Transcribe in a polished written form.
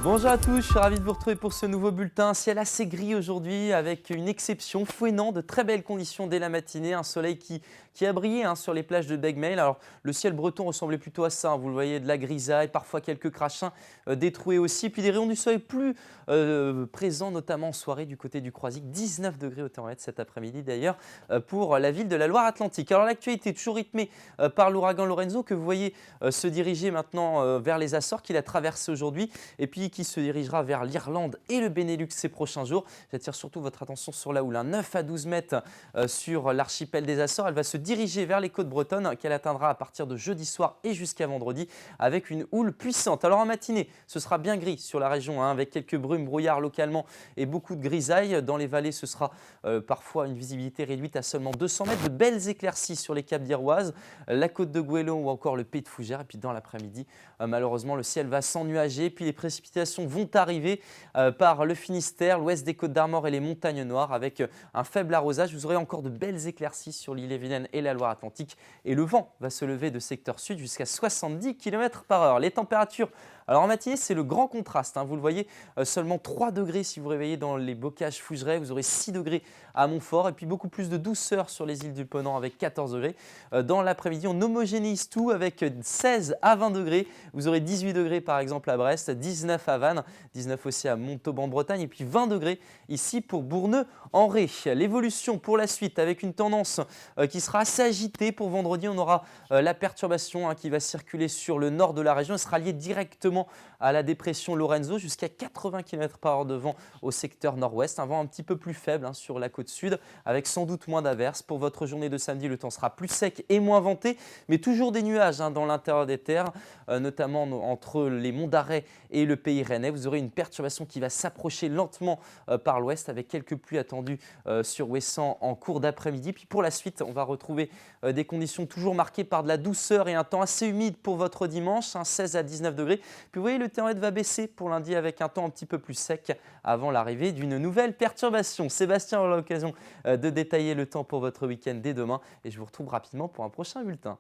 Bonjour à tous, je suis ravi de vous retrouver pour ce nouveau bulletin. Ciel assez gris aujourd'hui avec une exception fouennant, de très belles conditions dès la matinée, un soleil qui a brillé sur les plages de Begmail. Alors le ciel breton ressemblait plutôt à ça, vous le voyez, de la grisaille, parfois quelques crachins, des trouées aussi, puis des rayons du soleil plus présents, notamment en soirée du côté du Croisic. 19 degrés au thermomètre cet après-midi d'ailleurs pour la ville de la Loire-Atlantique. Alors l'actualité est toujours rythmée par l'ouragan Lorenzo que vous voyez se diriger maintenant vers les Açores, qu'il a traversé aujourd'hui et puis qui se dirigera vers l'Irlande et le Benelux ces prochains jours. J'attire surtout votre attention sur la houle, 9 à 12 mètres sur l'archipel des Açores. Elle va se diriger vers les côtes bretonnes qu'elle atteindra à partir de jeudi soir et jusqu'à vendredi avec une houle puissante. Alors en matinée, ce sera bien gris sur la région avec quelques brumes, brouillards localement et beaucoup de grisailles. Dans les vallées, ce sera parfois une visibilité réduite à seulement 200 mètres. De belles éclaircies sur les caps d'Iroise, la côte de Goëlo ou encore le Pays de Fougères. Et puis dans l'après-midi, malheureusement, le ciel va s'ennuager. Puis les précipitations vont arriver par le Finistère, l'ouest des Côtes d'Armor et les montagnes noires avec un faible arrosage. Vous aurez encore de belles éclaircies sur l'Ille-et-Vilaine et la Loire-Atlantique et le vent va se lever de secteur sud jusqu'à 70 km/h. Les températures, alors en matinée, c'est le grand contraste. Vous le voyez, seulement 3 degrés si vous réveillez dans les bocages Fougerêts. Vous aurez 6 degrés à Montfort et puis beaucoup plus de douceur sur les îles du Ponant avec 14 degrés. Dans l'après-midi, on homogénéise tout avec 16 à 20 degrés. Vous aurez 18 degrés par exemple à Brest, 19 à Vannes, 19 aussi à Montauban-Bretagne et puis 20 degrés ici pour Bourneux-en-Ré. L'évolution pour la suite avec une tendance qui sera assez agitée. Pour vendredi, on aura la perturbation qui va circuler sur le nord de la région. Elle sera liée directement à la dépression Lorenzo jusqu'à 80 km/h de vent au secteur nord-ouest. Un vent un petit peu plus faible sur la côte sud avec sans doute moins d'averses. Pour votre journée de samedi, le temps sera plus sec et moins venté, mais toujours des nuages dans l'intérieur des terres, notamment entre les monts d'Arrée et le pays rennais. Vous aurez une perturbation qui va s'approcher lentement par l'ouest avec quelques pluies attendues sur Ouessant en cours d'après-midi. Puis pour la suite, on va retrouver des conditions toujours marquées par de la douceur et un temps assez humide pour votre dimanche, 16 à 19 degrés. Puis vous voyez, le thermomètre va baisser pour lundi avec un temps un petit peu plus sec avant l'arrivée d'une nouvelle perturbation. Sébastien aura l'occasion de détailler le temps pour votre week-end dès demain et je vous retrouve rapidement pour un prochain bulletin.